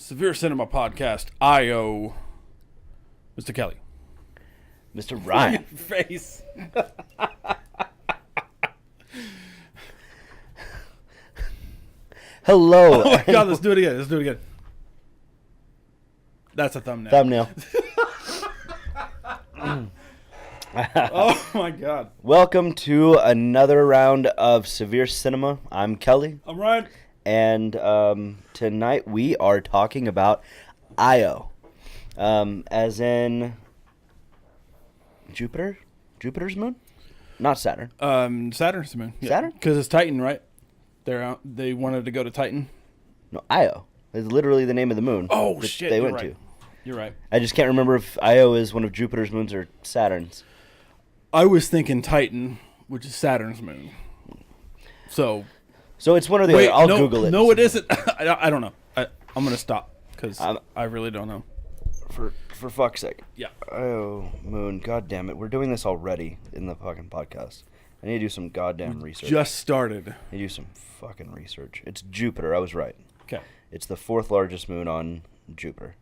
Severe Cinema Podcast, I.O. Mr. Kelly. Mr. Ryan. Face. Hello. Oh my God, let's do it again. That's a thumbnail. Thumbnail. Oh my God. Welcome to another round of Severe Cinema. I'm Kelly. I'm Ryan. And tonight we are talking about Io. As in Jupiter? Jupiter's moon? Not Saturn. Saturn's the moon. Yeah. Saturn? Because it's Titan, right? They wanted to go to Titan. No, Io. It's literally the name of the moon. Oh, that shit. They went to. You're right. I just can't remember if Io is one of Jupiter's moons or Saturn's. I was thinking Titan, which is Saturn's moon. So it's one or the other. I'll Google it. No, it isn't. I don't know. I'm going to stop because I really don't know. For fuck's sake. Yeah. Io moon. God damn it. We're doing this already in the fucking podcast. I need to do some goddamn research. Just started. I need to do some fucking research. It's Jupiter. I was right. Okay. It's the fourth largest moon on Jupiter.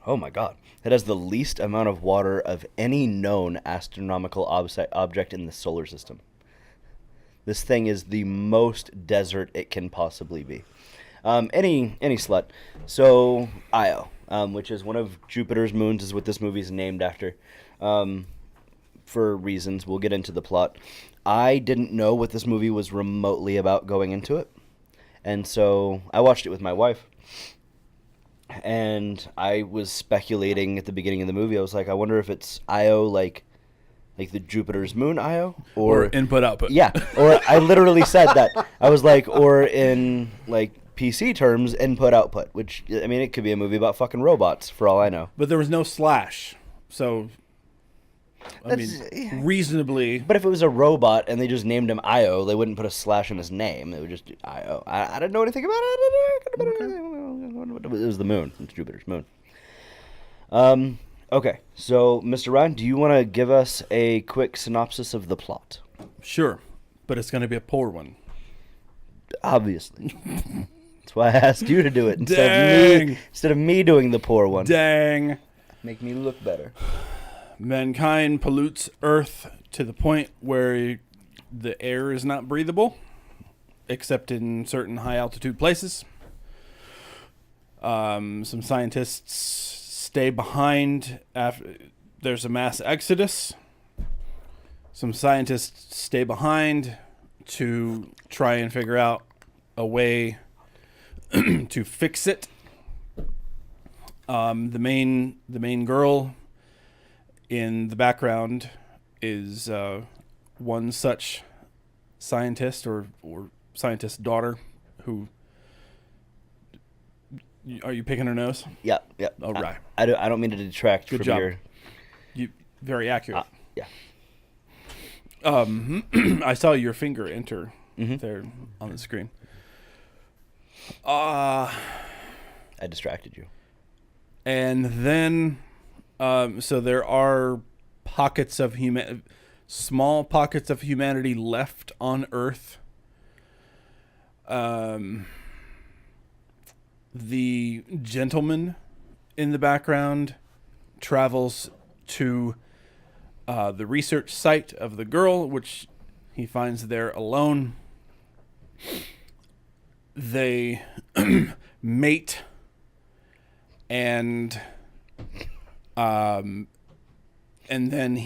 Oh my God. It has the least amount of water of any known astronomical object in the solar system. This thing is the most desert it can possibly be. Any slut. So Io, which is one of Jupiter's moons, is what this movie is named after. For reasons, we'll get into the plot. I didn't know what this movie was remotely about going into it, and so I watched it with my wife. And I was speculating at the beginning of the movie. I was like, I wonder if it's Io, like the Jupiter's moon Io, or input output. Yeah, or I literally said that. I was like, or in like PC terms, input output. Which, I mean, it could be a movie about fucking robots for all I know. But there was no slash, so I mean, reasonably. But if it was a robot and they just named him Io, they wouldn't put a slash in his name. They would just do Io. I didn't know anything about it. It was the moon. It's Jupiter's moon. Okay, so Mr. Ryan, do you want to give us a quick synopsis of the plot? Sure, but it's going to be a poor one. Obviously. That's why I asked you to do it instead of me doing the poor one. Dang. Make me look better. Mankind pollutes Earth to the point where the air is not breathable, except in certain high-altitude places. Some scientists stay behind after there's a mass exodus. Some scientists stay behind to try and figure out a way to fix it. The main girl in the background is one such scientist or scientist daughter who. Are you picking her nose? Yeah. All right. I don't mean to detract Good from job. your... You very accurate. Yeah. I saw your finger enter there on the screen. I distracted you. And then, so there are small pockets of humanity left on Earth. The gentleman in the background travels to the research site of the girl, which he finds there alone. They mate, and then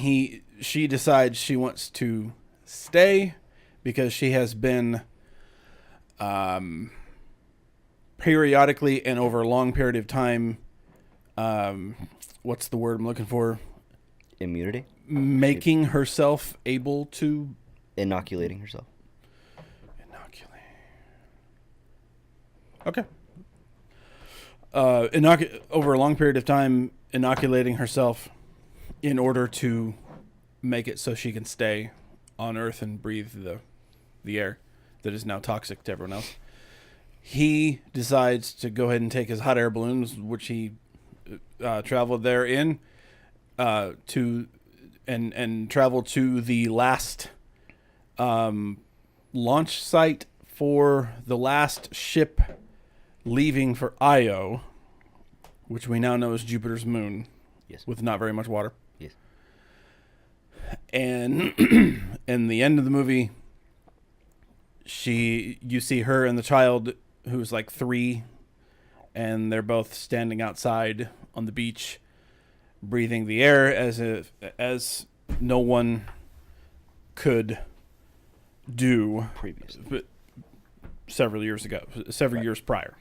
she decides she wants to stay because she has been periodically and over a long period of time, what's the word I'm looking for? Immunity? Making herself able to... Inoculating herself. Okay. Over a long period of time, inoculating herself in order to make it so she can stay on Earth and breathe the air that is now toxic to everyone else. He decides to go ahead and take his hot air balloons, which he traveled there in, to travel to the last launch site for the last ship leaving for Io, which we now know is Jupiter's moon, Yes. with not very much water. Yes. And in the end of the movie, you see her and the child who's like 3, and they're both standing outside on the beach, breathing the air as no one could do Previously. but several years ago, several years prior.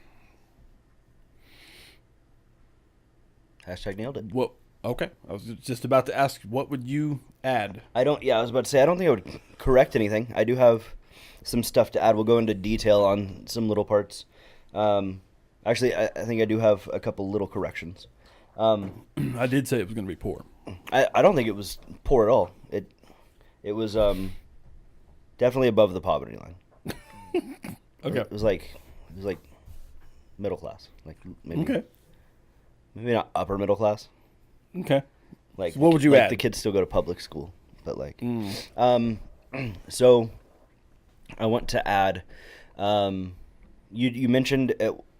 Hashtag nailed it. What? Okay, I was just about to ask, what would you add? I was about to say, I don't think I would correct anything. I do have some stuff to add. We'll go into detail on some little parts. Actually, I think I do have a couple little corrections. I did say it was going to be poor. I don't think it was poor at all. It was definitely above the poverty line. Okay. It was like middle class. Like maybe Okay. maybe not upper middle class. Okay. Like So what would you like add? The kids still go to public school, but like so I want to add you mentioned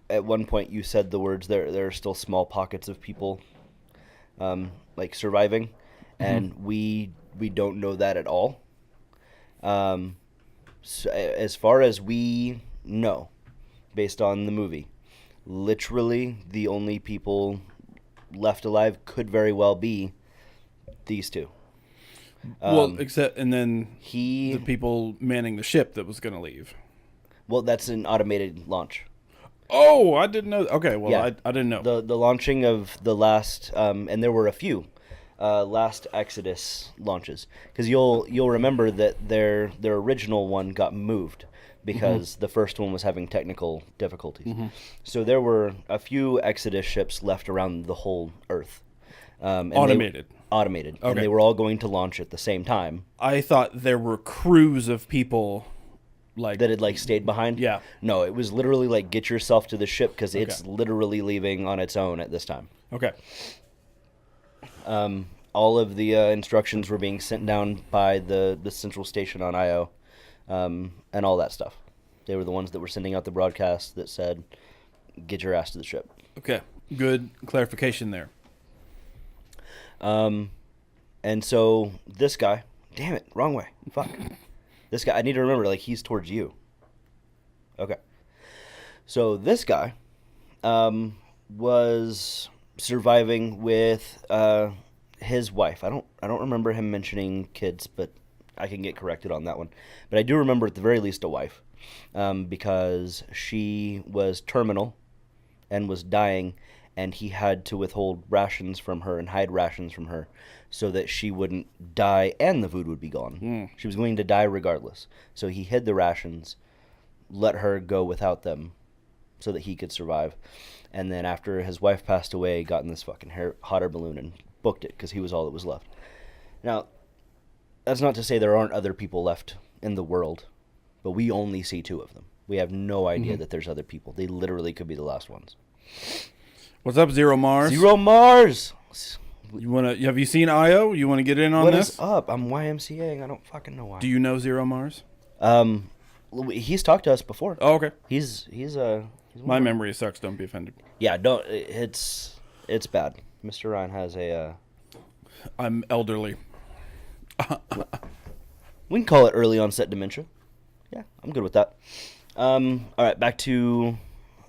at one point you said the words there are still small pockets of people like surviving, and we don't know that at all. So as far as we know, based on the movie, literally the only people left alive could very well be these two. And then the people manning the ship that was going to leave. Well, that's an automated launch. Oh, I didn't know. Okay, well, Yeah. I didn't know. The launching of the last, and there were a few last Exodus launches, because you'll remember that their original one got moved because the first one was having technical difficulties. So there were a few Exodus ships left around the whole Earth. And Automated. Automated. Okay. And they were all going to launch at the same time. I thought there were crews of people like That had like stayed behind? Yeah. No, it was literally like get yourself to the ship because it's literally leaving on its own at this time. Okay. All of the instructions were being sent down by the central station on Io, and all that stuff. They were the ones that were sending out the broadcast that said, get your ass to the ship. Okay. Good clarification there. And so this guy, damn it, wrong way. Fuck. This guy, I need to remember, like, he's towards you. Okay. So this guy was surviving with his wife. I don't remember him mentioning kids, but I can get corrected on that one. But I do remember at the very least a wife, because she was terminal and was dying, and he had to withhold rations from her and hide rations from her so that she wouldn't die and the food would be gone. She was going to die regardless. So he hid the rations, let her go without them so that he could survive. And then after his wife passed away, got in this fucking hot air balloon and booked it because he was all that was left. Now, that's not to say there aren't other people left in the world, but we only see 2 of them. We have no idea that there's other people. They literally could be the last ones. What's up, Zero Mars? Zero Mars! Have you seen Io? You want to get in on What this? is up? I'm YMCAing. I don't fucking know why. Do you know Zero Mars? He's talked to us before. Oh, okay. He's My memory sucks. Don't be offended. Yeah, don't. It's bad. Mr. Ryan has a. I'm elderly. We can call it early onset dementia. Yeah, I'm good with that. All right, back to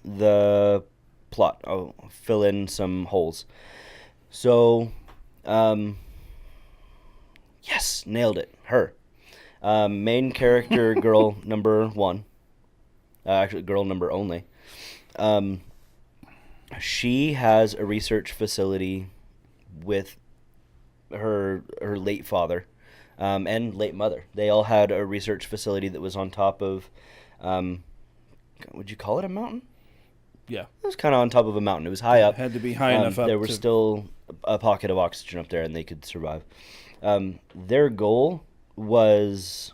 the plot. I'll fill in some holes. So, yes, nailed it. Her. Main character, girl number 1. Actually, girl number only. She has a research facility with her late father and late mother. They all had a research facility that was on top of, would you call it a mountain? Yeah. It was kind of on top of a mountain. It was high up. It had to be high enough up. There was still a pocket of oxygen up there, and they could survive. Their goal was,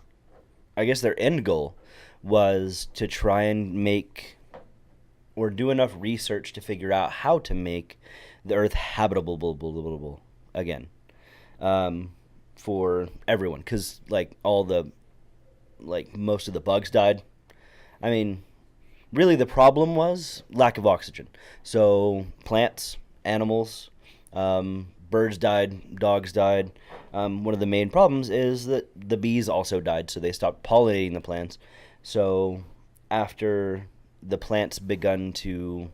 I guess their end goal was to try and make or do enough research to figure out how to make the Earth habitable again, for everyone. Because most of the bugs died. I mean, really the problem was lack of oxygen. So plants, animals, birds died, dogs died. One of the main problems is that the bees also died, so they stopped pollinating the plants. So after the plants begun to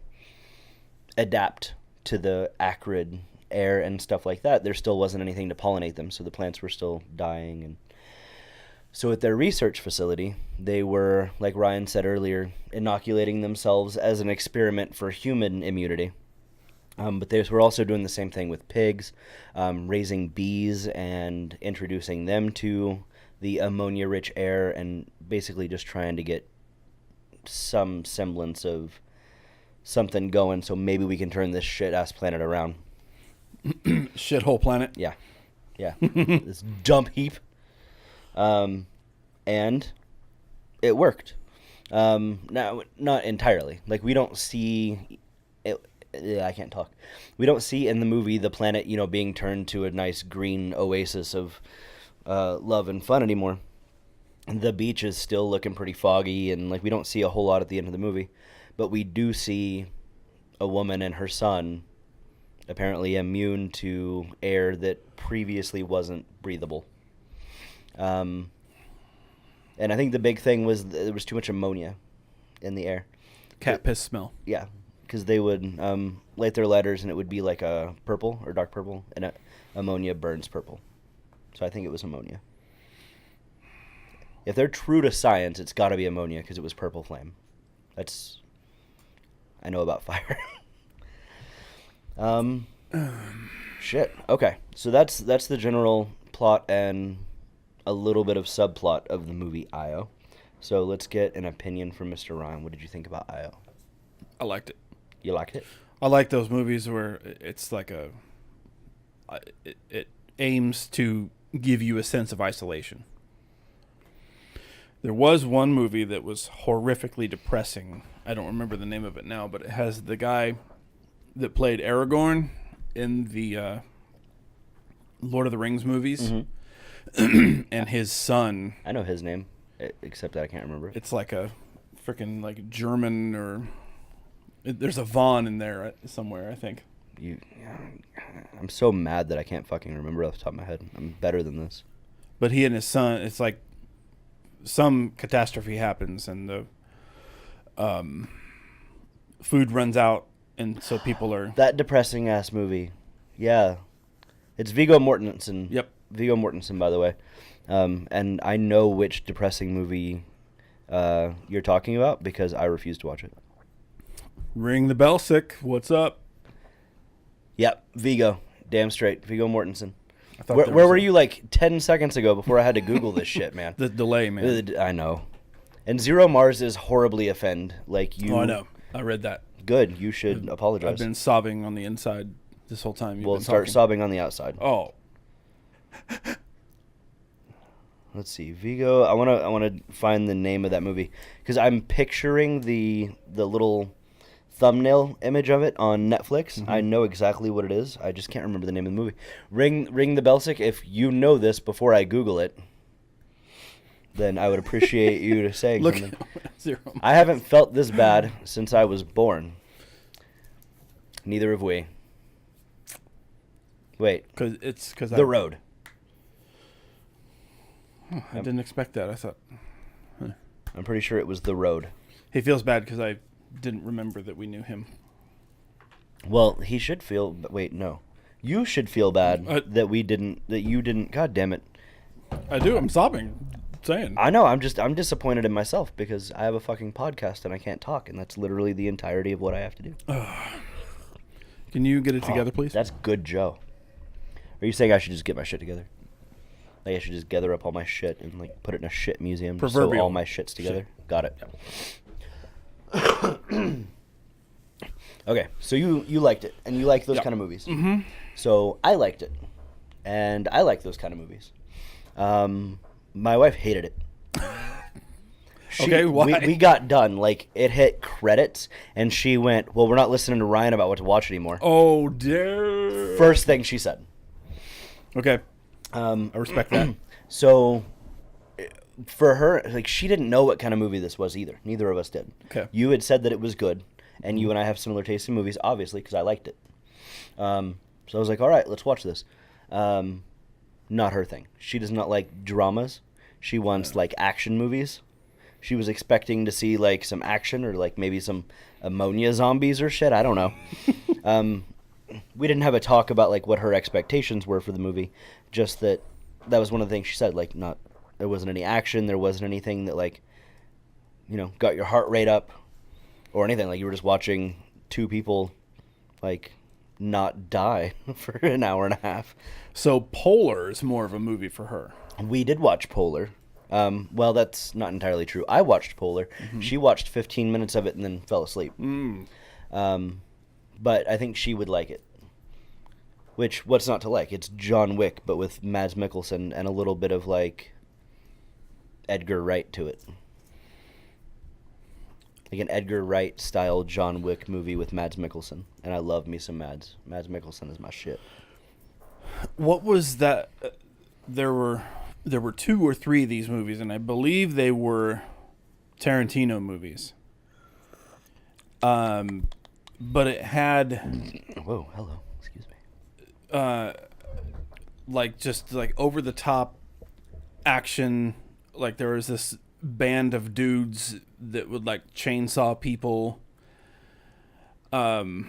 adapt to the acrid air and stuff like that, there still wasn't anything to pollinate them, so the plants were still dying. And so at their research facility, they were, like Ryan said earlier, inoculating themselves as an experiment for human immunity. But they were also doing the same thing with pigs, raising bees and introducing them to the ammonia-rich air, and basically just trying to get some semblance of something going, so maybe we can turn this shit-ass planet around. Shithole planet. Yeah. This dump heap. And it worked. Now, not entirely. Like, we don't see it. I can't talk. We don't see in the movie the planet, being turned to a nice green oasis of love and fun anymore. The beach is still looking pretty foggy, and we don't see a whole lot at the end of the movie. But we do see a woman and her son apparently immune to air that previously wasn't breathable. And I think the big thing was there was too much ammonia in the air. Cat piss smell. Yeah, because they would light their lighters and it would be like a purple or dark purple, and ammonia burns purple. So I think it was ammonia. If they're true to science, it's got to be ammonia because it was purple flame. I know about fire. Shit. Okay, so that's the general plot and a little bit of subplot of the movie Io. So let's get an opinion from Mr. Ryan. What did you think about Io? I liked it. You liked it? I like those movies where it's like it aims to give you a sense of isolation. There was one movie that was horrifically depressing. I don't remember the name of it now, but it has the guy that played Aragorn in the Lord of the Rings movies, and his son. I know his name, except that I can't remember it. It's like a freaking German, or there's a Vaughn in there somewhere, I think. I'm so mad that I can't fucking remember off the top of my head. I'm better than this. But he and his son, it's like some catastrophe happens and the food runs out, and so people are... That depressing ass movie. Yeah. It's Viggo Mortensen. Yep. Viggo Mortensen, by the way. And I know which depressing movie you're talking about because I refuse to watch it. Ring the bell, sick. What's up? Yep, Viggo. Damn straight. Viggo Mortensen. Where were you 10 seconds ago before I had to Google this shit, man? The delay, man. I know. And Zero Mars is horribly offend. Oh, I know. I read that. Good. You should apologize. I've been sobbing on the inside this whole time. We'll start sobbing on the outside. Oh. Let's see. Viggo. I want to find the name of that movie because I'm picturing the little thumbnail image of it on Netflix. Mm-hmm. I know exactly what it is. I just can't remember the name of the movie. Ring the bell, sick. If you know this before I Google it, then I would appreciate you saying something. I haven't felt this bad since I was born. Neither have we. Wait. Because The Road. I didn't expect that. I thought... I'm pretty sure it was The Road. He feels bad because I didn't remember that we knew him. Well, he should feel... Wait, no. You should feel bad that you didn't... God damn it. I do. I'm sobbing. Saying. I know. I'm disappointed in myself because I have a fucking podcast and I can't talk, and that's literally the entirety of what I have to do. Can you get it together, please? That's good, Joe. Are you saying I should just get my shit together? Like I should just gather up all my shit and put it in a shit museum, just so all my shit's together? Shit. Got it. Yeah. Okay, so you liked it, and you like those kind of movies. Mm-hmm. So I liked it, and I like those kind of movies. My wife hated it. Okay, why? We got done. It hit credits, and she went, well, we're not listening to Ryan about what to watch anymore. Oh, dear. First thing she said. Okay. I respect that. So for her, like, she didn't know what kind of movie this was either. Neither of us did. Okay. You had said that it was good, and you and I have similar tastes in movies, obviously, because I liked it. So I was like, all right, let's watch this. Not her thing. She does not like dramas. She wants, like, action movies. She was expecting to see, like, some action or, like, maybe some ammonia zombies or shit. I don't know. We didn't have a talk about, like, what her expectations were for the movie. Just that was one of the things she said, like, there wasn't any action. There wasn't anything that, like, you know, got your heart rate up or anything. Like, you were just watching two people, like, not die for an hour and a half. So Polar is more of a movie for her. We did watch Polar. Well, that's not entirely true. I watched Polar. Mm-hmm. She watched 15 minutes of it and then fell asleep. But I think she would like it. Which, what's not to like? It's John Wick, but with Mads Mikkelsen and a little bit of, like, Edgar Wright to it. Like an Edgar Wright style John Wick movie with Mads Mikkelsen. And I love me some Mads. Mads Mikkelsen is my shit. What was that? There were 2 or 3 of these movies, and I believe they were Tarantino movies. But it had... Whoa, hello. Excuse me. Like, just, like, over-the-top action. Like, there was this band of dudes that would, like, chainsaw people. Are you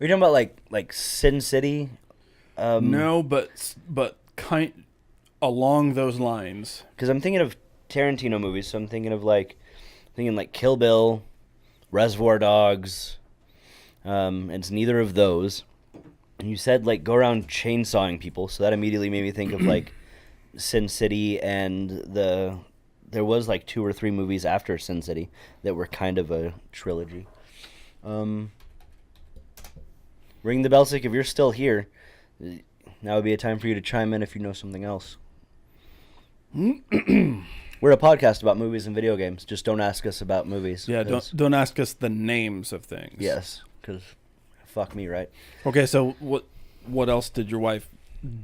talking about, like Sin City? No, but kind along those lines. Because I'm thinking of Tarantino movies, so I'm thinking of, like, Kill Bill, Reservoir Dogs. It's neither of those. And you said, like, go around chainsawing people, so that immediately made me think of, like, Sin City and there was, like, 2 or 3 movies after Sin City that were kind of a trilogy. Ring the bell, Sick, if you're still here. Now would be a time for you to chime in if you know something else. We're a podcast about movies and video games. Just don't ask us about movies. Yeah, don't ask us the names of things. Yes, because fuck me, right? Okay, so what else did your wife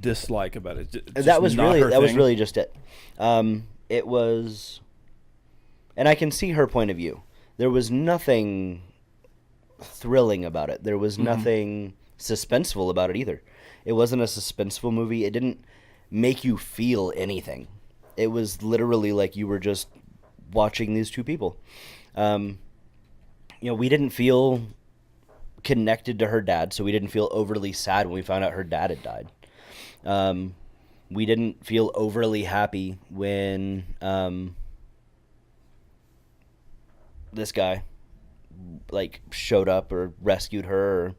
dislike about it? That was really just it. It was, and I can see her point of view. There was nothing thrilling about it. There was nothing suspenseful about it either. It wasn't a suspenseful movie. It didn't make you feel anything. It was literally like you were just watching these two people. You know, we didn't feel connected to her dad, so we didn't feel overly sad when we found out her dad had died. We didn't feel overly happy when this guy, like, showed up or rescued her, or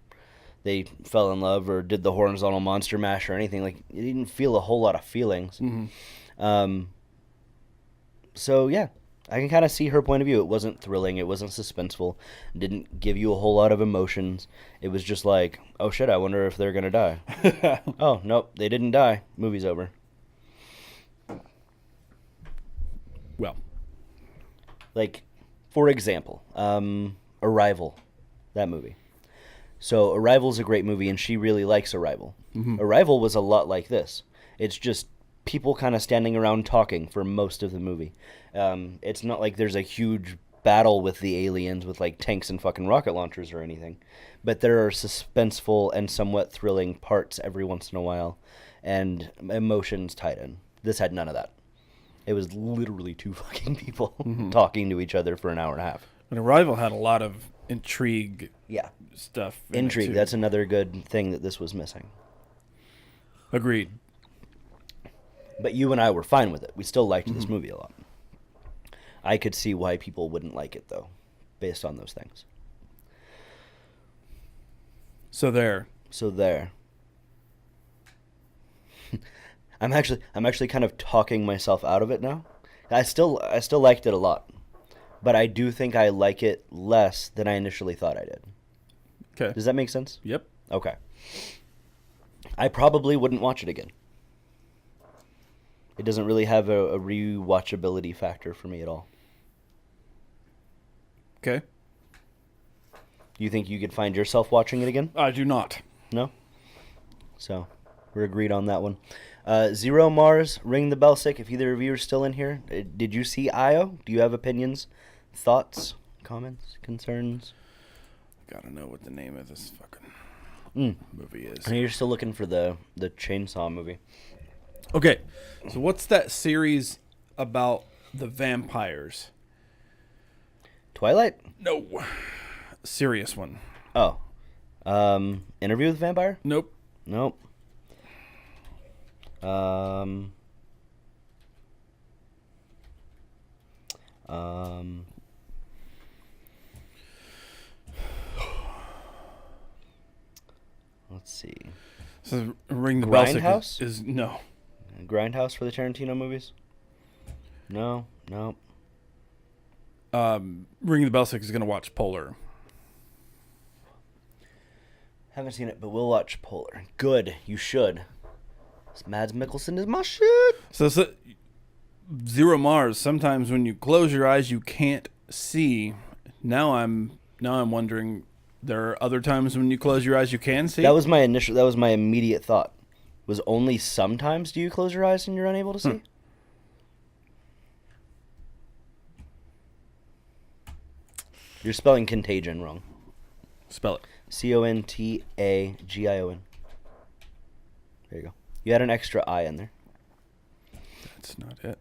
they fell in love or did the horizontal monster mash or anything. Like, you didn't feel a whole lot of feelings. So yeah, I can kind of see her point of view. It wasn't thrilling. It wasn't suspenseful. It didn't give you a whole lot of emotions. It was just like, oh shit, I wonder if they're gonna die. Oh nope, they didn't die. Movie's over. Well, like, for example, Arrival, that movie. So Arrival's a great movie, and she really likes Arrival. Arrival was a lot like this. It's just people kind of standing around talking for most of the movie. It's not like there's a huge battle with the aliens with, like, tanks and fucking rocket launchers or anything. But there are suspenseful and somewhat thrilling parts every once in a while, and emotions tied in. This had none of that. It was literally two fucking people talking to each other for an hour and a half. But Arrival had a lot of intrigue stuff. Intrigue, that's another good thing that this was missing. Agreed. But you and I were fine with it. We still liked this movie a lot. I could see why people wouldn't like it, though, based on those things. So there. I'm actually kind of talking myself out of it now. I still liked it a lot, but I do think I like it less than I initially thought I did. Okay. Does that make sense? Yep. Okay. I probably wouldn't watch it again. It doesn't really have a rewatchability factor for me at all. Okay. You think you could find yourself watching it again? I do not. No? So, we're agreed on that one. Zero Mars, ring the bell sick if either of you are still in here. Did you see Io? Do you have opinions, thoughts, comments, concerns? Gotta know what the name of this fucking movie is. And you're still looking for the Chainsaw movie. Okay, so what's that series about the vampires? Twilight? No. Serious one. Oh. Interview with the Vampire? Nope. Nope. Let's see. So Ring the Bell Grindhouse? is no. Grindhouse for the Tarantino movies? No. Ring the Bell is gonna watch Polar. Haven't seen it, but we'll watch Polar. Good, you should. This Mads Mikkelsen is my shit. So Zero Mars. Sometimes when you close your eyes, you can't see. Now I'm wondering. There are other times when you close your eyes, you can see. That was my immediate thought. Was only sometimes do you close your eyes and you're unable to see? You're spelling Contagion wrong. Spell it. Contagion. There you go. You had an extra I in there. That's not it.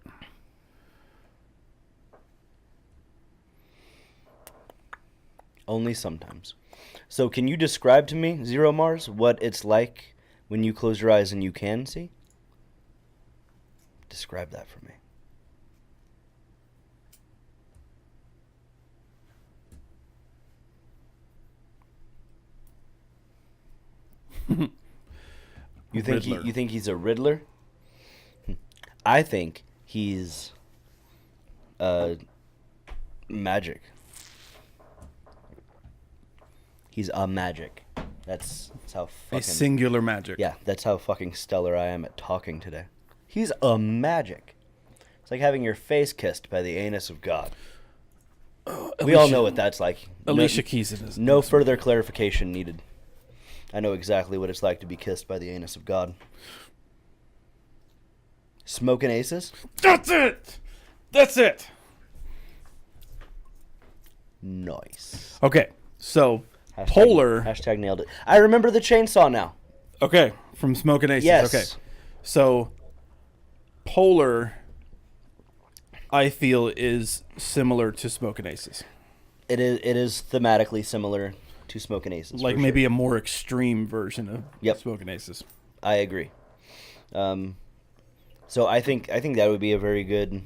Only sometimes. So can you describe to me, Zero Mars, what it's like when you close your eyes and you can see? Describe that for me. You think he's a Riddler? I think he's magic. He's a magic. That's how fucking... A singular magic. Yeah, that's how fucking stellar I am at talking today. He's a magic. It's like having your face kissed by the anus of God. We all know what that's like. Alicia Keys is. No further clarification needed. I know exactly what it's like to be kissed by the anus of God. Smoking aces? That's it! That's it! Nice. Okay, so... Polar. Hashtag nailed it. I remember the chainsaw now. Okay, from Smoking Aces. Yes. Okay, so Polar, I feel, is similar to Smoking Aces. It is thematically similar to Smoking Aces. Like maybe a more extreme version of Smoking Aces. I agree. So I think that would be a very good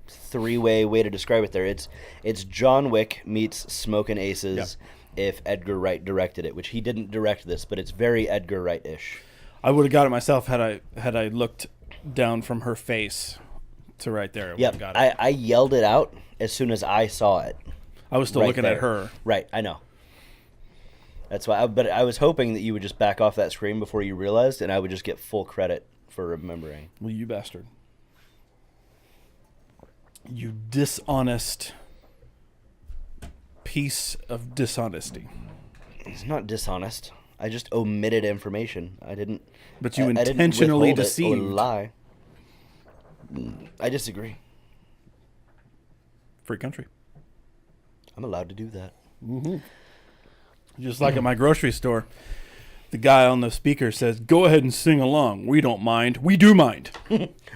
three-way way to describe it there. It's John Wick meets Smoking Aces. Yep. If Edgar Wright directed it, which he didn't direct this, but it's very Edgar Wright-ish. I would have got it myself had I looked down from her face to right there. Yeah, I yelled it out as soon as I saw it. I was still looking at her. Right, I know. That's why. But I was hoping that you would just back off that scream before you realized, and I would just get full credit for remembering. Well, you bastard. You dishonest piece of dishonesty. It's not dishonest. I just omitted information. I didn't. But you intentionally deceived. Or lie. I disagree. Free country. I'm allowed to do that. Mm-hmm. Just like at my grocery store, the guy on the speaker says, "Go ahead and sing along. We don't mind. We do mind.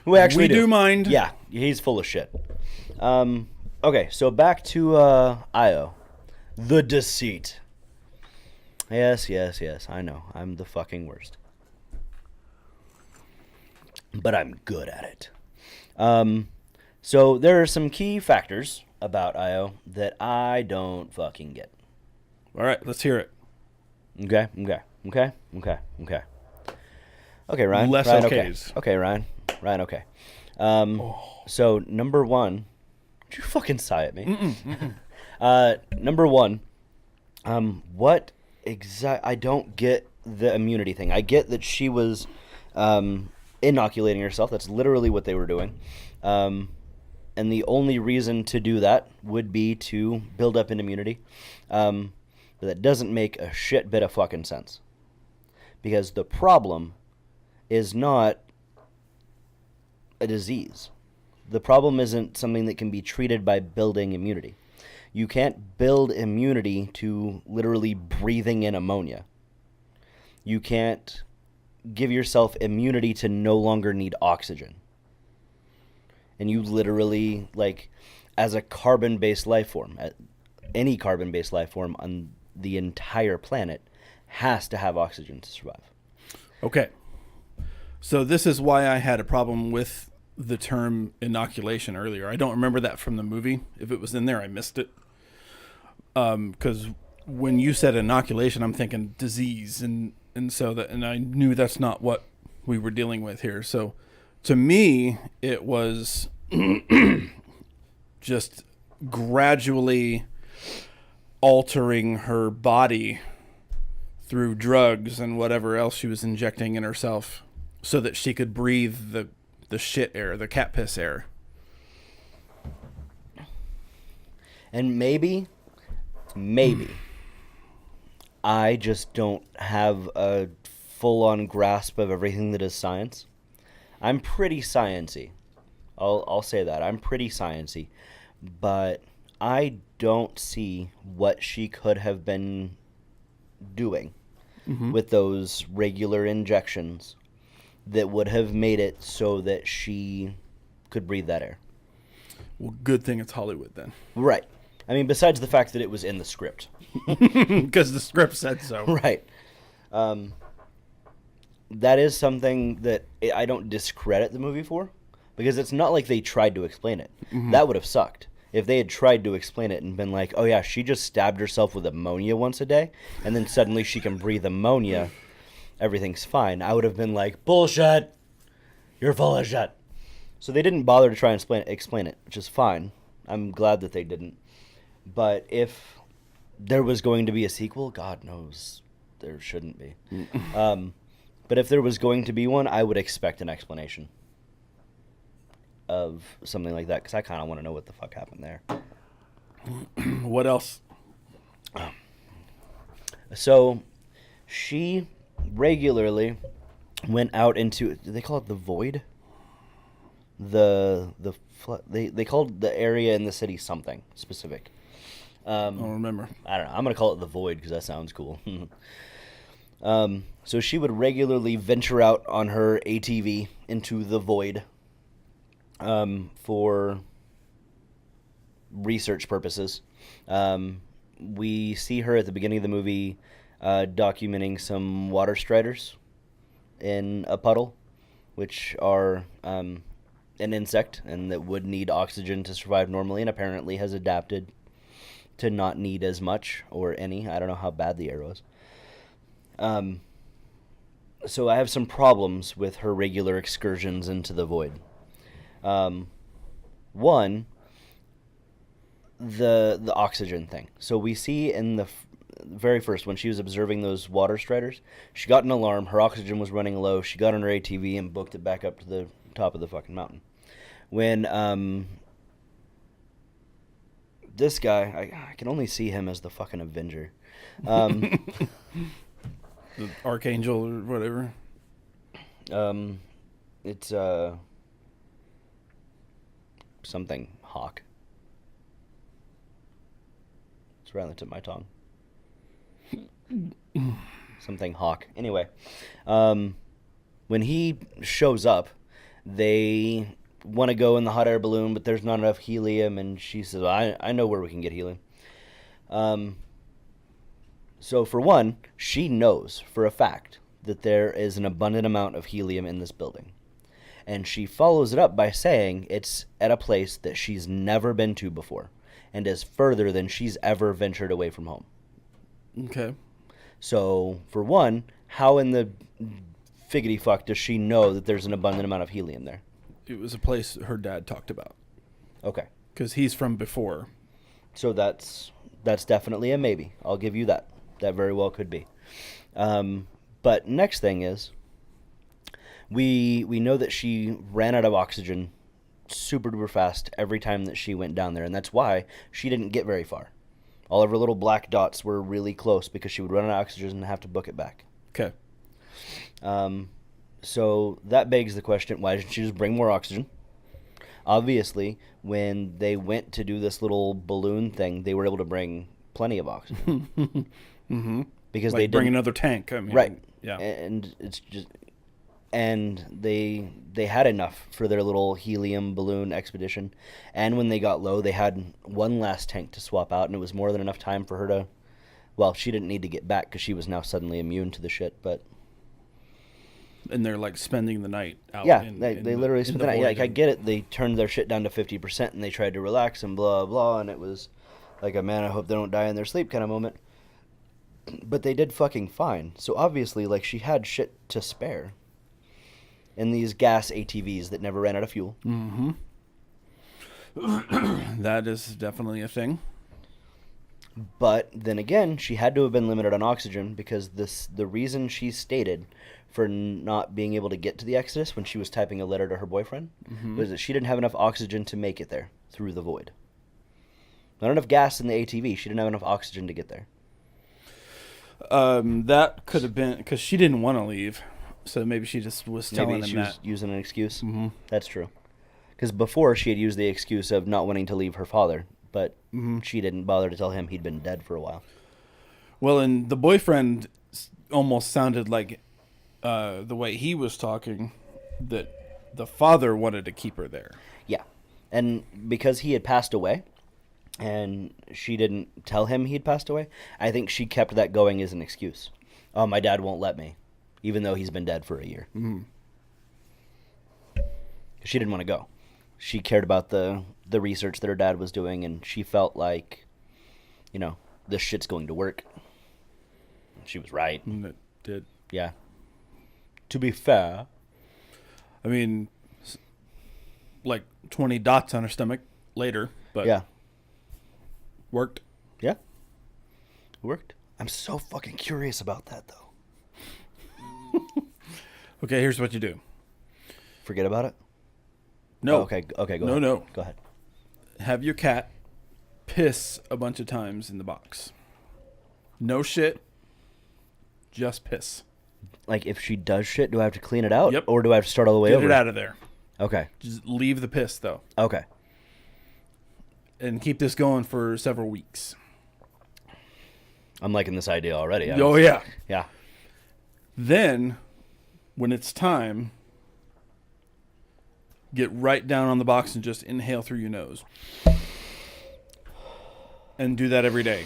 We actually do mind." Yeah, he's full of shit. Okay, so back to Io. The deceit. Yes, I know. I'm the fucking worst. But I'm good at it. So there are some key factors about Io that I don't fucking get. All right, let's hear it. Okay. Okay, Ryan. Less Ryan, okays. Okay, Ryan, okay. So number one, did you fucking sigh at me? Number one, what I don't get the immunity thing. I get that she was inoculating herself. That's literally what they were doing. And the only reason to do that would be to build up an immunity. But that doesn't make a shit bit of fucking sense. Because the problem is not a disease. The problem isn't something that can be treated by building immunity. You can't build immunity to literally breathing in ammonia. You can't give yourself immunity to no longer need oxygen. And you literally, like, as a carbon-based life form, any carbon-based life form on the entire planet has to have oxygen to survive. Okay. So this is why I had a problem with the term inoculation earlier. I don't remember that from the movie. If it was in there, I missed it. Because when you said inoculation, I'm thinking disease, and I knew that's not what we were dealing with here. So to me, it was just gradually altering her body through drugs and whatever else she was injecting in herself so that she could breathe the shit air, the cat piss air. And maybe I just don't have a full-on grasp of everything that is science. I'm pretty sciencey. I'll say that. I'm pretty sciencey. But I don't see what she could have been doing with those regular injections that would have made it so that she could breathe that air. Well, good thing it's Hollywood then. Right. I mean, besides the fact that it was in the script. Because the script said so. Right. That is something that I don't discredit the movie for, because it's not like they tried to explain it. That would have sucked. If they had tried to explain it and been like, oh yeah, she just stabbed herself with ammonia once a day, and then suddenly she can breathe ammonia, everything's fine, I would have been like, bullshit! You're full of shit! So they didn't bother to try and explain it, which is fine. I'm glad that they didn't. But if there was going to be a sequel, God knows there shouldn't be. But if there was going to be one, I would expect an explanation of something like that, because I kind of want to know what the fuck happened there. What else? So she regularly went out into, do they call it the void? They called the area in the city something specific. I don't remember. I don't know. I'm going to call it the void because that sounds cool. So she would regularly venture out on her ATV into the void for research purposes. We see her at the beginning of the movie documenting some water striders in a puddle, which are an insect and that would need oxygen to survive normally, and apparently has adapted to not need as much or any. I don't know how bad the air was. So I have some problems with her regular excursions into the void. One, the oxygen thing. So we see in the very first, when she was observing those water striders, she got an alarm, her oxygen was running low, she got on her ATV and booked it back up to the top of the fucking mountain. When this guy, I can only see him as the fucking Avenger. The Archangel or whatever. It's something Hawk. It's right on the tip of my tongue. Something Hawk. Anyway, when he shows up, they want to go in the hot air balloon, but there's not enough helium, and she says, I know where we can get helium. So for one, she knows for a fact that there is an abundant amount of helium in this building. And she follows it up by saying it's at a place that she's never been to before and is further than she's ever ventured away from home. Okay. So, for one, how in the figgity fuck does she know that there's an abundant amount of helium there? It was a place her dad talked about. Okay. Because he's from before. So that's definitely a maybe. I'll give you that. That very well could be. But next thing is, we know that she ran out of oxygen super duper fast every time that she went down there, and that's why she didn't get very far. All of her little black dots were really close because she would run out of oxygen and have to book it back. Okay. So that begs the question, why didn't she just bring more oxygen? Obviously, when they went to do this little balloon thing, they were able to bring plenty of oxygen. Mm-hmm. Because like they bring didn't, another tank. I mean, right. Yeah. And it's just, and they had enough for their little helium balloon expedition. And when they got low, they had one last tank to swap out, and it was more than enough time for her to, well, she didn't need to get back because she was now suddenly immune to the shit, but... And they're like spending the night out. Yeah, in, they in literally in spent the the night. void Like, I and- get it. They turned their shit down to 50% and they tried to relax and blah, blah, and it was like a man, I hope they don't die in their sleep kind of moment. But they did fucking fine. So obviously, like, she had shit to spare. In these gas ATVs that never ran out of fuel. Mm-hmm. That is definitely a thing. But then again, she had to have been limited on oxygen because the reason she stated for not being able to get to the Exodus when she was typing a letter to her boyfriend was that she didn't have enough oxygen to make it there through the void. Not enough gas in the ATV. She didn't have enough oxygen to get there. That could have been because she didn't want to leave, so maybe she just was telling Maybe him she was that. using an excuse. Mm-hmm. That's true. Because before she had used the excuse of not wanting to leave her father, but she didn't bother to tell him he'd been dead for a while. Well, and the boyfriend almost sounded like the way he was talking that the father wanted to keep her there. Yeah. And because he had passed away and she didn't tell him he'd passed away, I think she kept that going as an excuse. Oh, my dad won't let me, even though he's been dead for a year. Mm-hmm. She didn't want to go. She cared about the research that her dad was doing, and she felt like, you know, this shit's going to work. She was right. And it did. Yeah. To be fair. I mean, like 20 dots on her stomach later, but Yeah. worked. Yeah. It worked. I'm so fucking curious about that, though. Okay, here's what you do. Forget about it? No. Oh, okay, go ahead. No. Go ahead. Have your cat piss a bunch of times in the box. No shit. Just piss. Like, if she does shit, do I have to clean it out? Yep. Or do I have to start all the way Get over? it out of there. Okay. Just leave the piss, though. Okay. And keep this going for several weeks. I'm liking this idea already. Oh, yeah. Yeah. Then, when it's time, get right down on the box and just inhale through your nose. And do that every day.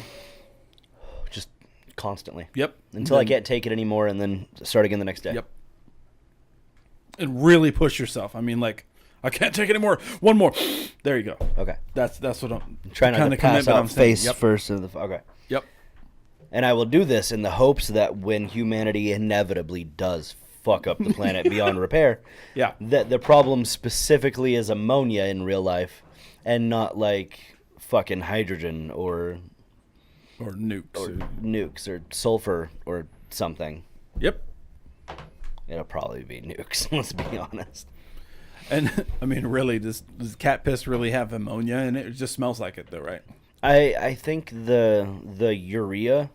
Just constantly. Yep. Until I can't take it anymore and then start again the next day. Yep. And really push yourself. I mean, like, I can't take it anymore. One more. There you go. Okay. That's what I'm Try not kinda to pass commitment out I'm saying. face Yep. first. Okay. Yep. And I will do this in the hopes that when humanity inevitably does fuck up the planet beyond repair, Yeah. that the problem specifically is ammonia in real life and not like fucking hydrogen or Or nukes. nukes or sulfur or something. Yep. It'll probably be nukes, let's be honest. And, I mean, really, does cat piss really have ammonia in it? It just smells like it, though, right? I think the urea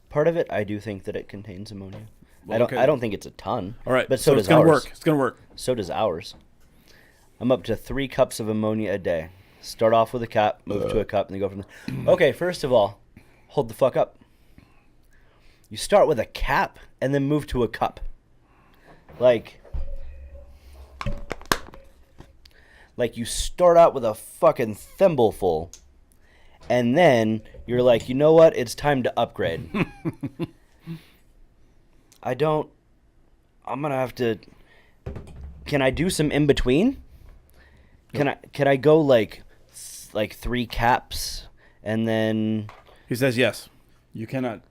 part of it, I do think that it contains ammonia. Well, okay. I don't think it's a ton. All right. But so it's does going to ours. work. It's going to work. So does ours. I'm up to 3 cups of ammonia a day. Start off with a cap, move to a cup, and then go from there. Okay, first of all, hold the fuck up. You start with a cap and then move to a cup. Like you start out with a fucking thimbleful, and then you're like, you know what? It's time to upgrade. I'm gonna have to. Can I do some in between? Can I go like 3 caps and then He says yes. You cannot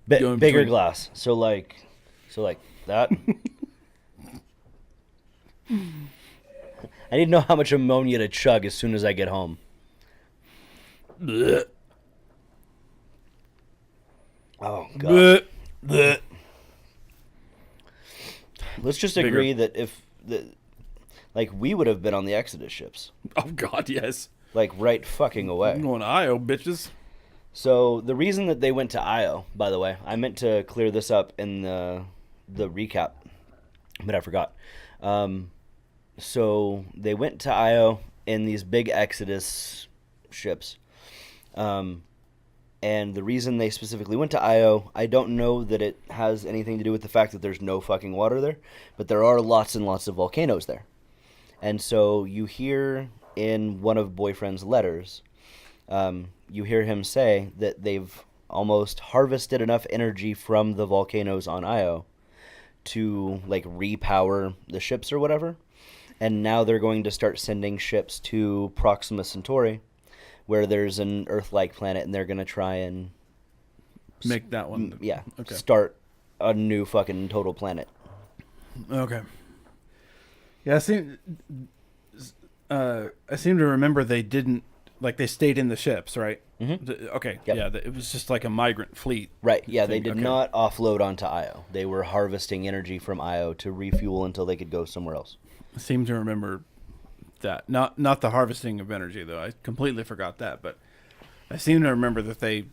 go in bigger between. glass? So like that. I need to know how much ammonia to chug as soon as I get home. Blech. Oh god. Blech. Blech. Let's just Bigger. agree that we would have been on the Exodus ships, Oh, God, yes. like right fucking away. I'm going to Io, bitches. So the reason that they went to Io, by the way, I meant to clear this up in the recap. but I forgot. So they went to Io in these big Exodus ships. And the reason they specifically went to Io, I don't know that it has anything to do with the fact that there's no fucking water there, but there are lots and lots of volcanoes there. And so you hear in one of Boyfriend's letters, you hear him say that they've almost harvested enough energy from the volcanoes on Io to like repower the ships or whatever. And now they're going to start sending ships to Proxima Centauri, where there's an Earth-like planet, and they're going to try and make that one. Yeah. Okay. Start a new fucking total planet. Okay. Yeah, I seem to remember they didn't, like, they stayed in the ships, right? Mm-hmm. Okay. Yep. Yeah, it was just like a migrant fleet. Right. Yeah, they did Okay. not offload onto Io. They were harvesting energy from Io to refuel until they could go somewhere else. I seem to remember that. Not the harvesting of energy, though. I completely forgot that, but I seem to remember that they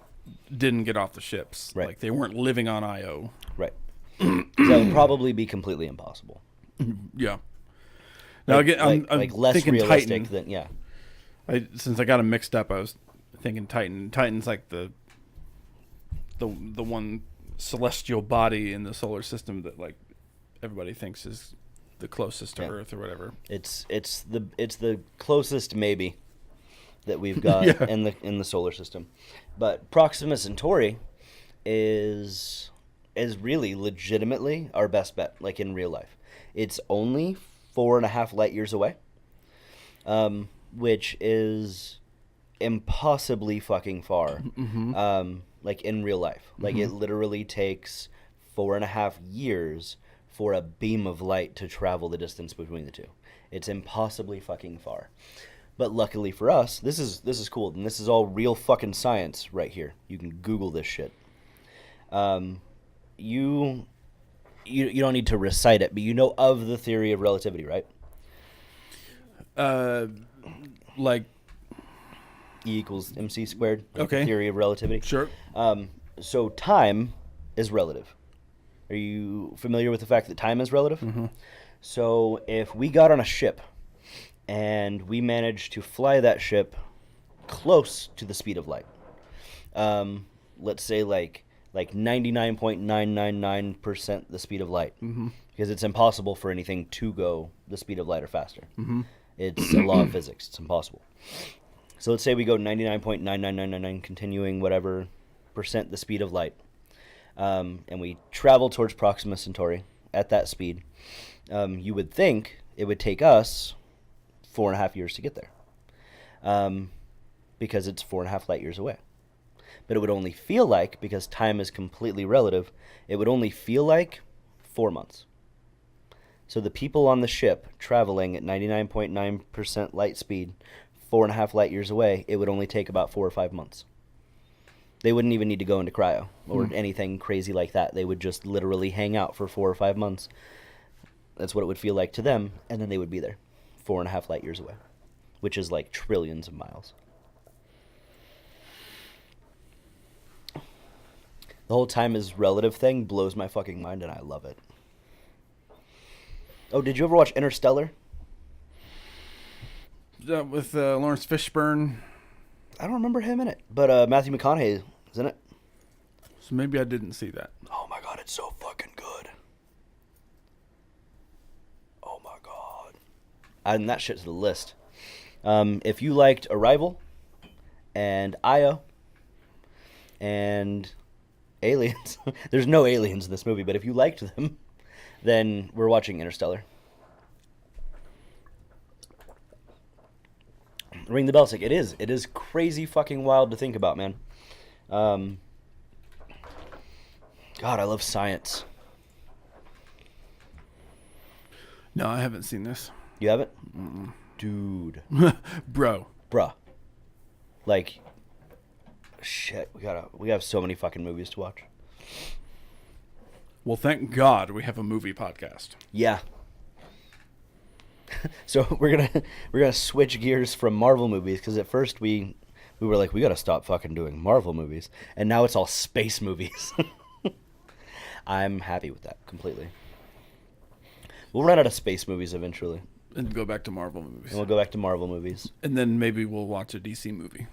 didn't get off the ships. Right. Like, they weren't living on Io. Right. That would probably be completely impossible. Yeah. Now, Like, again, I'm like less thinking realistic Titan. than, yeah. Since I got them mixed up, I was thinking Titan. Titan's like the one celestial body in the solar system that, like, everybody thinks is the closest to Earth or whatever. It's the closest maybe that we've got Yeah. in the solar system. But Proxima Centauri is really legitimately our best bet, like in real life. It's only 4.5 light years away, which is impossibly fucking far. Mm-hmm. Like in real life, like it literally takes 4.5 years for a beam of light to travel the distance between the two. It's impossibly fucking far. But luckily for us, this is cool, and this is all real fucking science right here. You can Google this shit. You don't need to recite it, but you know of the theory of relativity, right? Like, E equals mc squared. Like Okay. The theory of relativity. sure. So time is relative. Are you familiar with the fact that time is relative? Mm-hmm. So if we got on a ship and we managed to fly that ship close to the speed of light, let's say like 99.999% the speed of light, because it's impossible for anything to go the speed of light or faster. It's a law of physics. It's impossible. So let's say we go 99.99999, continuing whatever percent the speed of light, and we travel towards Proxima Centauri at that speed. You would think it would take us 4.5 years to get there, because it's 4.5 light years away. But it would only feel like, because time is completely relative, it would only feel like 4 months. So the people on the ship traveling at 99.9% light speed, 4.5 light years away, it would only take about 4 or 5 months. They wouldn't even need to go into cryo or anything crazy like that. They would just literally hang out for 4 or 5 months. That's what it would feel like to them, and then they would be there, 4.5 light years away, which is like trillions of miles. The whole time is relative thing blows my fucking mind, and I love it. Oh, did you ever watch Interstellar? With Lawrence Fishburne. I don't remember him in it, but Matthew McConaughey is in it. So maybe I didn't see that. Oh my god, it's so fucking good. Oh my god. Adding that shit to the list. If you liked Arrival and Io and Aliens, there's no aliens in this movie, but if you liked them, then we're watching Interstellar. Ring the bell, sick. It is crazy fucking wild to think about, man. God, I love science. No, I haven't seen this. You haven't? Dude. Bro. Bruh. Like, shit, we have so many fucking movies to watch. Well, thank God we have a movie podcast. Yeah. So we're gonna switch gears from Marvel movies, because at first we were like, we gotta stop fucking doing Marvel movies, and now it's all space movies. I'm happy with that completely. We'll run out of space movies eventually. And go back to Marvel movies. And we'll go back to Marvel movies. And then maybe we'll watch a DC movie.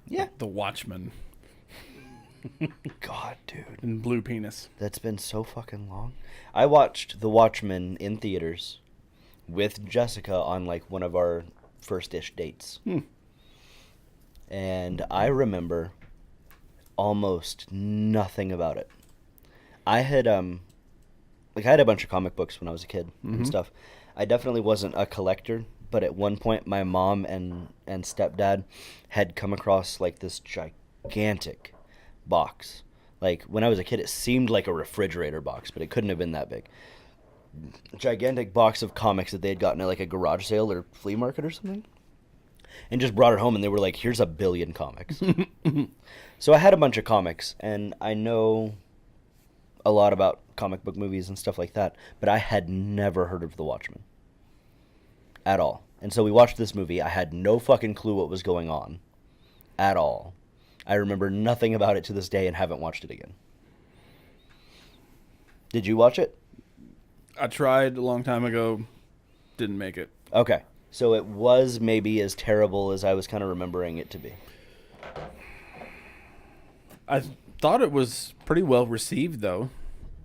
Yeah. The Watchmen. God, dude. And Blue Penis. That's been so fucking long. I watched The Watchmen in theaters with Jessica on like one of our first-ish dates. And I remember almost nothing about it. I had I had a bunch of comic books when I was a kid and stuff. I definitely wasn't a collector, but at one point my mom and stepdad had come across like this gigantic box. Like when I was a kid, it seemed like a refrigerator box, but it couldn't have been that big. Gigantic box of comics that they had gotten at like a garage sale or flea market or something. And just brought it home, and they were like, here's 1 billion comics. So I had a bunch of comics, and I know a lot about comic book movies and stuff like that, but I had never heard of The Watchmen at all. And so we watched this movie. I had no fucking clue what was going on at all. I remember nothing about it to this day and haven't watched it again. Did you watch it? I tried a long time ago. Didn't make it. Okay. So it was maybe as terrible as I was kind of remembering it to be. I thought it was pretty well received, though.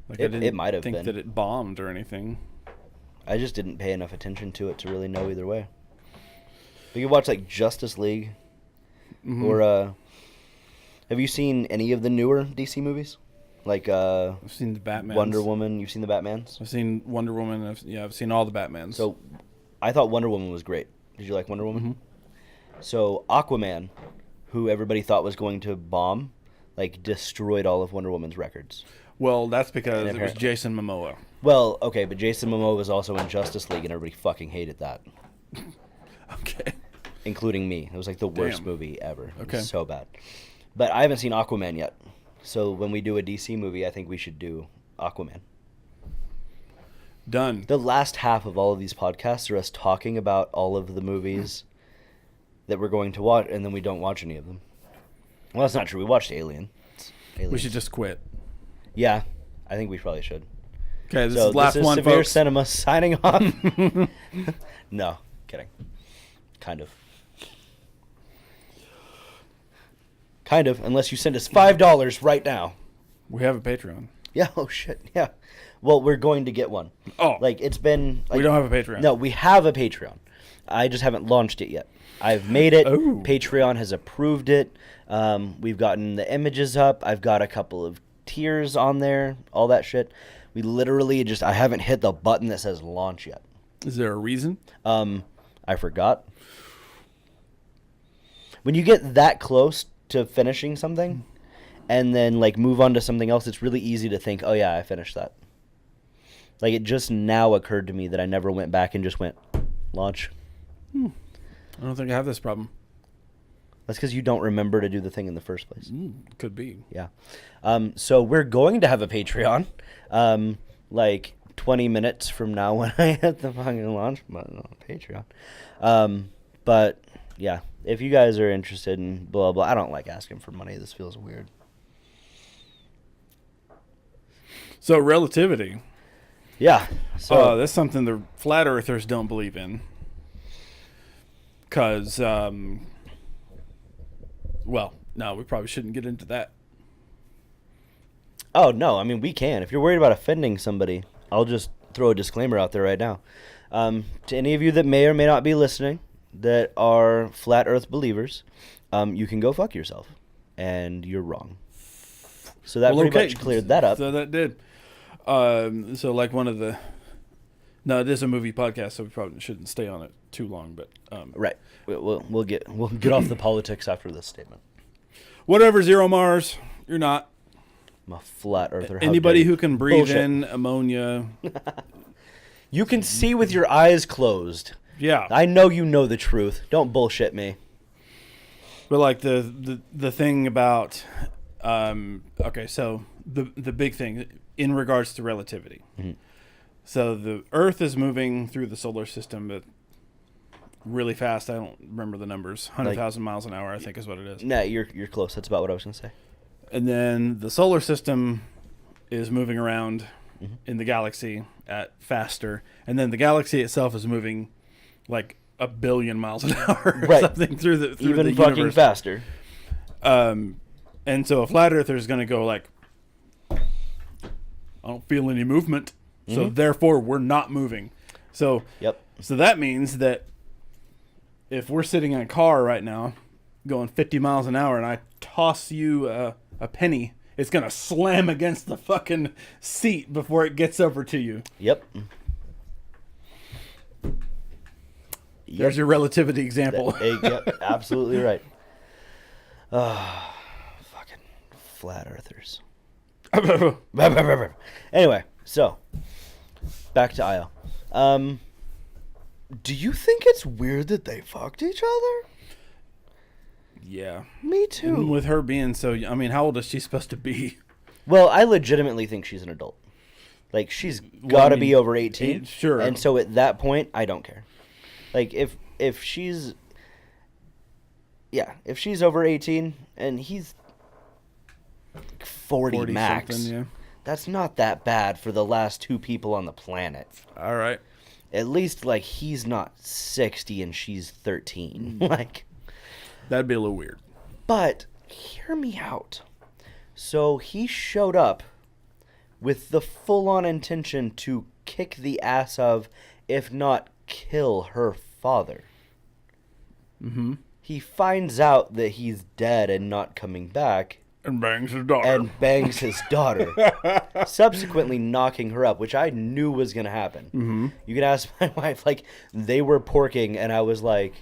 Like It might have think been. that it bombed or anything. I just didn't pay enough attention to it to really know either way. But you watch like Justice League, or have you seen any of the newer DC movies? Like I've seen the Batmans. Wonder Woman. You've seen the Batmans. I've seen Wonder Woman. I've seen all the Batmans. So I thought Wonder Woman was great. Did you like Wonder Woman? So Aquaman, who everybody thought was going to bomb, like destroyed all of Wonder Woman's records. Well, that's because And it was Jason Momoa. Well, okay, but Jason Momoa was also in Justice League, and everybody fucking hated that. Okay. Including me. It was like the worst Damn. movie ever. It Okay. was so bad. But I haven't seen Aquaman yet. So when we do a DC movie, I think we should do Aquaman. Done. The last half of all of these podcasts are us talking about all of the movies that we're going to watch, and then we don't watch any of them. Well, that's not true. We watched Aliens. We should just quit. Yeah, I think we probably should. Okay, this So is last this is one, Severe folks. Cinema signing off. No, kidding. Kind of. Kind of, unless you send us $5 right now. We have a Patreon. Yeah, oh shit, yeah. Well, we're going to get one. Oh. Like, it's been... Like, We don't have a Patreon. No, we have a Patreon. I just haven't launched it yet. I've made it. Oh. Patreon has approved it. We've gotten the images up. I've got a couple of tiers on there, all that shit. We literally just... I haven't hit the button that says launch yet. Is there a reason? I forgot. When you get that close to finishing something and then like move on to something else, it's really easy to think, oh yeah, I finished that. Like it just now occurred to me that I never went back and just went launch. I don't think I have this problem. That's because you don't remember to do the thing in the first place. Could be. Yeah. So we're going to have a Patreon like 20 minutes from now when I hit the fucking launch button on Patreon. But yeah, if you guys are interested in blah, blah, I don't like asking for money. This feels weird. So, relativity. Yeah. So That's something the flat earthers don't believe in. Because, well, no, we probably shouldn't get into that. oh, no, I mean, we can. If you're worried about offending somebody, I'll just throw a disclaimer out there right now. To any of you that may or may not be listening that are flat earth believers, you can go fuck yourself. And you're wrong. So that pretty much cleared that up. So that did. So like one of the... No, it is a movie podcast, so we probably shouldn't stay on it too long, but... Right. We'll get off the politics after this statement. Whatever, Zero Mars, you're not. I'm a flat earther. How Anybody dare you. who can breathe Bullshit. in ammonia... You can see with your eyes closed. Yeah. I know you know the truth. Don't bullshit me. But like the thing about... okay, so the big thing in regards to relativity. Mm-hmm. So the Earth is moving through the solar system at really fast. I don't remember the numbers. 100,000 miles an hour, I think is what it is. Nah, you're close. That's about what I was going to say. And then the solar system is moving around in the galaxy at faster, and then the galaxy itself is moving like 1 billion miles an hour or Right. something through the Even fucking universe. faster. And so a flat earther is going to go like, I don't feel any movement, so therefore we're not moving. So Yep. so that means that if we're sitting in a car right now going 50 miles an hour and I toss you a penny, it's going to slam against the fucking seat before it gets over to you. Yep. There's your relativity example. Yep, absolutely right. Fucking flat earthers. Anyway, so back to Io. Do you think it's weird that they fucked each other? Yeah. Me too. And with her being so, I mean, how old is she supposed to be? Well, I legitimately think she's an adult. Like, she's got to be over 18. Sure. And so at that point, I don't care. Like, if she's... Yeah, if she's over 18 and he's 40 max, yeah. that's not that bad for the last two people on the planet. All right. At least, like, he's not 60 and she's 13. Like... That'd be a little weird. But, hear me out. So, he showed up with the full-on intention to kick the ass of, if not kill her father. Mm-hmm. He finds out that he's dead and not coming back, And bangs his daughter. and bangs his daughter, subsequently knocking her up, which I knew was going to happen. Mm-hmm. You can ask my wife, like, they were porking, and I was like,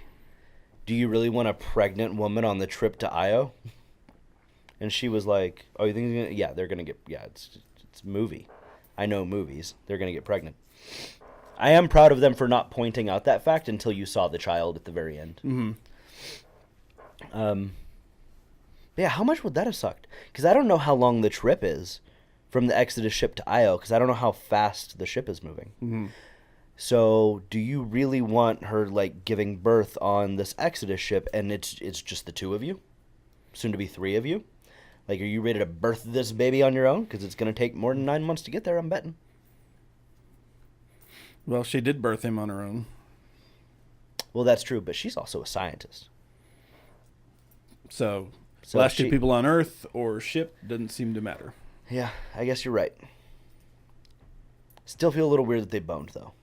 do you really want a pregnant woman on the trip to Io? And she was like, oh, you think he's gonna... Yeah, they're going to get... Yeah, it's a movie. I know movies. They're going to get pregnant. I am proud of them for not pointing out that fact until you saw the child at the very end. Mm-hmm. Yeah, how much would that have sucked? Because I don't know how long the trip is from the Exodus ship to Io, because I don't know how fast the ship is moving. Mm-hmm. So, do you really want her, like, giving birth on this Exodus ship, and it's just the two of you? Soon to be 3 of you? Like, are you ready to birth this baby on your own? Because it's going to take more than 9 months to get there, I'm betting. Well, she did birth him on her own. Well, that's true, but she's also a scientist. So So last she- two people on Earth or ship doesn't seem to matter. Yeah, I guess you're right. Still feel a little weird that they boned, though.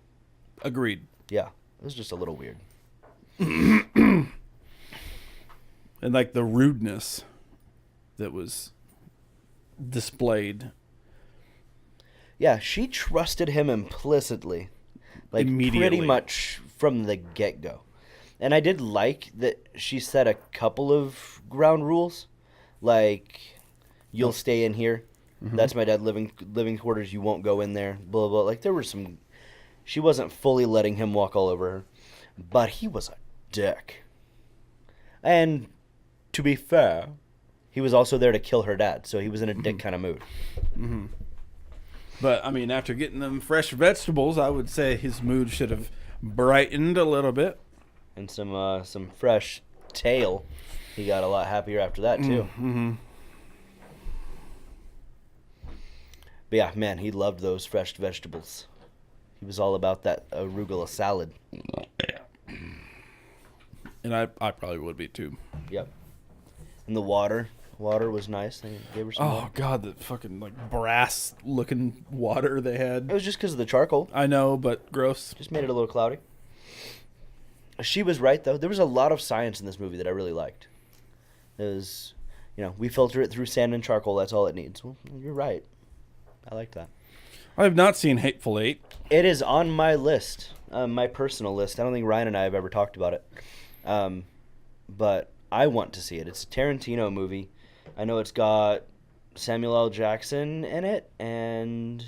Agreed. Yeah, it was just a little weird. And like the rudeness that was displayed Yeah, she trusted him implicitly. Like, Immediately. pretty much from the get-go. And I did like that she set a couple of ground rules. Like, you'll stay in here. Mm-hmm. That's my dad's living quarters. You won't go in there. Blah, blah. Like, there were some... She wasn't fully letting him walk all over her. But he was a dick. And, to be fair, he was also there to kill her dad. So he was in a dick kind of mood. Mm-hmm. But, I mean, after getting them fresh vegetables, I would say his mood should have brightened a little bit. And some fresh tail. He got a lot happier after that, too. Mm-hmm. But yeah, man, he loved those fresh vegetables. He was all about that arugula salad. And I probably would be, too. Yep. And the water was nice. They gave her some Oh, water. God, the fucking, like, brass-looking water they It had. was just because of the charcoal. I know, but gross. Just made it a little cloudy. She was right, though. There was a lot of science in this movie that I really liked. It was, we filter it through sand and charcoal. That's all it needs. Well, you're right. I like that. I have not seen Hateful Eight. It is on my list, my personal list. I don't think Ryan and I have ever talked about it. But I want to see it. It's a Tarantino movie. I know it's got Samuel L. Jackson in it and...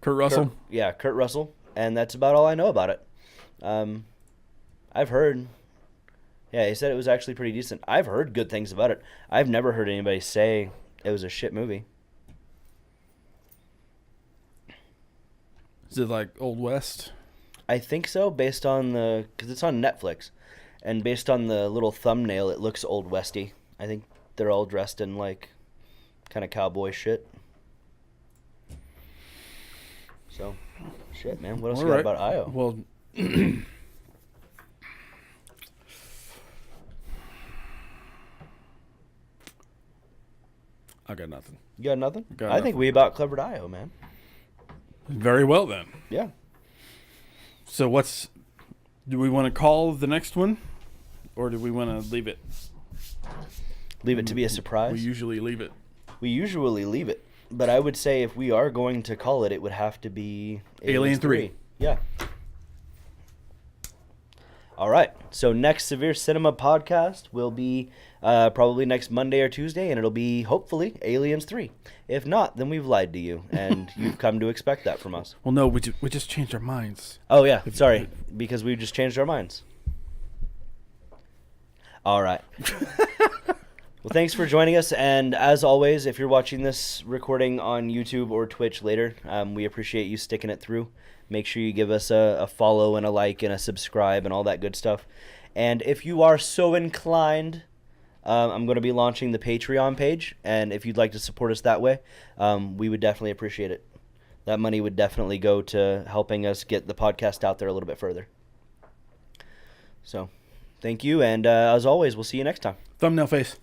Kurt Russell? Kurt Russell. And that's about all I know about it. I've heard... Yeah, he said it was actually pretty decent. I've heard good things about it. I've never heard anybody say it was a shit movie. Is it like Old West? I think so, based on the... Because it's on Netflix. And based on the little thumbnail, it looks Old Westy. I think they're all dressed in, like, kind of cowboy shit. So, shit, man. What else All you got right. about Io? Well, I got nothing. You got nothing? Got I think nothing. we about covered Io, man. Very well then. Yeah. So do we want to call the next one, or do we want to leave it? Leave it to be a surprise. We usually leave it. We usually leave it, but I would say if we are going to call it, it would have to be Alien 3. Yeah. All right. So next Severe Cinema podcast will be probably next Monday or Tuesday, and it'll be hopefully Aliens 3. If not, then we've lied to you, and you've come to expect that from us. Well, no, we just changed our minds. Oh yeah, sorry, because we just changed our minds. All right. Well, thanks for joining us, and as always, if you're watching this recording on YouTube or Twitch later, we appreciate you sticking it through. Make sure you give us a follow and a like and a subscribe and all that good stuff. And if you are so inclined, I'm going to be launching the Patreon page, and if you'd like to support us that way, we would definitely appreciate it. That money would definitely go to helping us get the podcast out there a little bit further. So, thank you, and as always, we'll see you next time. Thumbnail face.